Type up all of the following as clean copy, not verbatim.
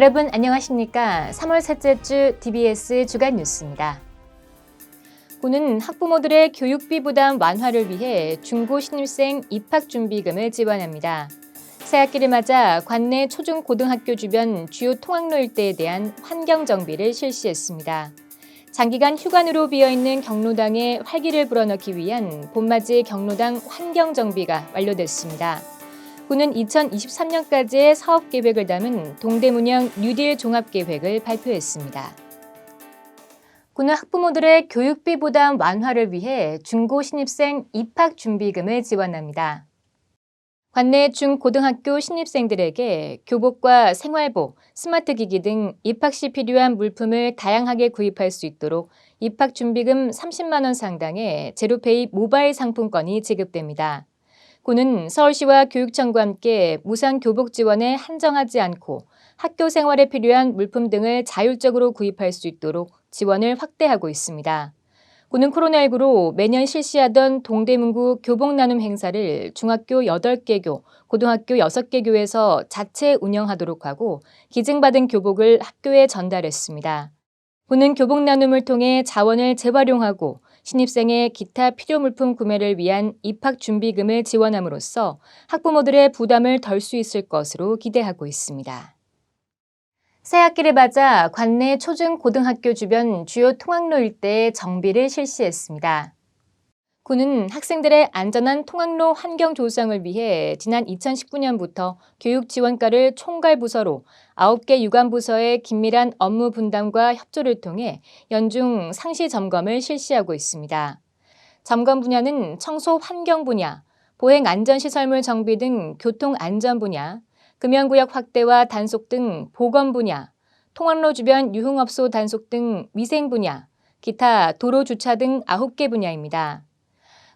여러분 안녕하십니까? 3월 셋째 주 DBS 주간 뉴스입니다. 군은 학부모들의 교육비 부담 완화를 위해 중고 신입생 입학준비금을 지원합니다. 새학기를 맞아 관내 초중고등학교 주변 주요 통학로 일대에 대한 환경정비를 실시했습니다. 장기간 휴관으로 비어있는 경로당에 활기를 불어넣기 위한 봄맞이 경로당 환경정비가 완료됐습니다. 군은 2023년까지의 사업계획을 담은 동대문형 뉴딜 종합계획을 발표했습니다. 군은 학부모들의 교육비 부담 완화를 위해 중고 신입생 입학준비금을 지원합니다. 관내 중고등학교 신입생들에게 교복과 생활복, 스마트기기 등 입학 시 필요한 물품을 다양하게 구입할 수 있도록 입학준비금 30만 원 상당의 제로페이 모바일 상품권이 지급됩니다. 군은 서울시와 교육청과 함께 무상 교복 지원에 한정하지 않고 학교 생활에 필요한 물품 등을 자율적으로 구입할 수 있도록 지원을 확대하고 있습니다. 군은 코로나19로 매년 실시하던 동대문구 교복 나눔 행사를 중학교 8개 교, 고등학교 6개 교에서 자체 운영하도록 하고 기증받은 교복을 학교에 전달했습니다. 군은 교복 나눔을 통해 자원을 재활용하고 신입생의 기타 필요 물품 구매를 위한 입학 준비금을 지원함으로써 학부모들의 부담을 덜 수 있을 것으로 기대하고 있습니다. 새학기를 맞아 관내 초중고등학교 주변 주요 통학로 일대에 정비를 실시했습니다. 군은 학생들의 안전한 통학로 환경 조성을 위해 지난 2019년부터 교육지원과를 총괄부서로 9개 유관부서의 긴밀한 업무 분담과 협조를 통해 연중 상시 점검을 실시하고 있습니다. 점검 분야는 청소 환경 분야, 보행 안전시설물 정비 등 교통 안전 분야, 금연구역 확대와 단속 등 보건 분야, 통학로 주변 유흥업소 단속 등 위생 분야, 기타 도로 주차 등 9개 분야입니다.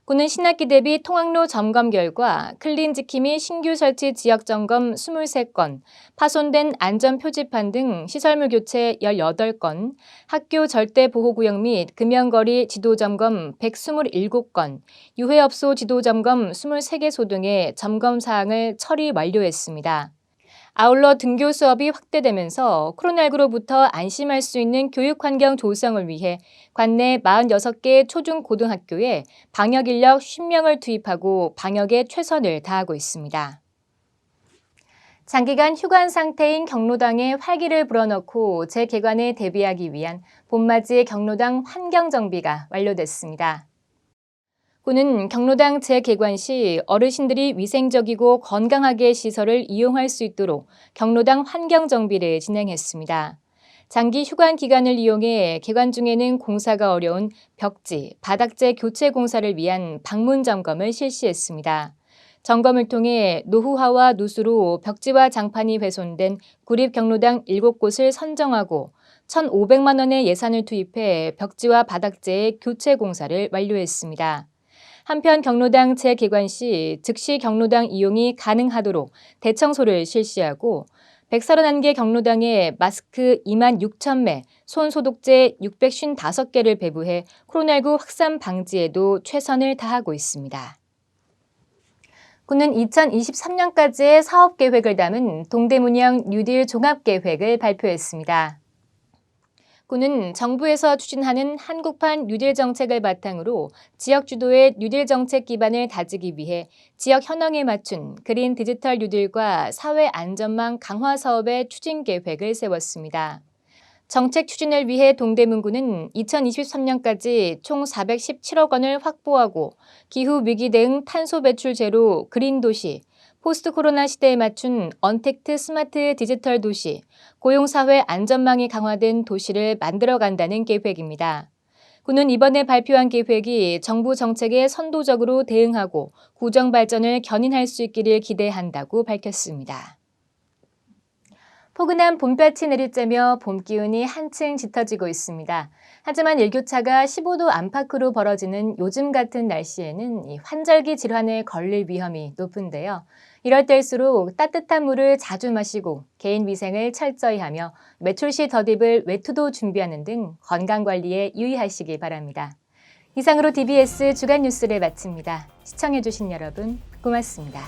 군은 신학기 대비 통학로 점검 결과 클린 지킴이 및 신규 설치 지역 점검 23건, 파손된 안전 표지판 등 시설물 교체 18건, 학교 절대 보호구역 및 금연거리 지도 점검 127건, 유해업소 지도 점검 23개소 등의 점검 사항을 처리 완료했습니다. 아울러 등교 수업이 확대되면서 코로나19로부터 안심할 수 있는 교육 환경 조성을 위해 관내 46개 초중고등학교에 방역 인력 50명을 투입하고 방역에 최선을 다하고 있습니다. 장기간 휴관 상태인 경로당에 활기를 불어넣고 재개관에 대비하기 위한 봄맞이 경로당 환경 정비가 완료됐습니다. 군은 경로당 재개관 시 어르신들이 위생적이고 건강하게 시설을 이용할 수 있도록 경로당 환경 정비를 진행했습니다. 장기 휴관 기간을 이용해 개관 중에는 공사가 어려운 벽지, 바닥재 교체 공사를 위한 방문 점검을 실시했습니다. 점검을 통해 노후화와 누수로 벽지와 장판이 훼손된 구립 경로당 7곳을 선정하고 1,500만 원의 예산을 투입해 벽지와 바닥재의 교체 공사를 완료했습니다. 한편 경로당 재개관 시 즉시 경로당 이용이 가능하도록 대청소를 실시하고 131개 경로당에 마스크 2만 6천 매, 손 소독제 655개를 배부해 코로나19 확산 방지에도 최선을 다하고 있습니다. 군은 2023년까지의 사업 계획을 담은 동대문형 뉴딜 종합계획을 발표했습니다. 군은 정부에서 추진하는 한국판 뉴딜 정책을 바탕으로 지역 주도의 뉴딜 정책 기반을 다지기 위해 지역 현황에 맞춘 그린 디지털 뉴딜과 사회 안전망 강화 사업의 추진 계획을 세웠습니다. 정책 추진을 위해 동대문구는 2023년까지 총 417억 원을 확보하고 기후위기 대응 탄소 배출 제로 그린 도시, 포스트 코로나 시대에 맞춘 언택트 스마트 디지털 도시, 고용사회 안전망이 강화된 도시를 만들어간다는 계획입니다. 군은 이번에 발표한 계획이 정부 정책에 선도적으로 대응하고 구정 발전을 견인할 수 있기를 기대한다고 밝혔습니다. 포근한 봄볕이 내리쬐며 봄 기운이 한층 짙어지고 있습니다. 하지만 일교차가 15도 안팎으로 벌어지는 요즘 같은 날씨에는 이 환절기 질환에 걸릴 위험이 높은데요. 이럴 때일수록 따뜻한 물을 자주 마시고 개인 위생을 철저히 하며 외출 시 덧입을 외투도 준비하는 등 건강관리에 유의하시기 바랍니다. 이상으로 DBS 주간 뉴스를 마칩니다. 시청해주신 여러분 고맙습니다.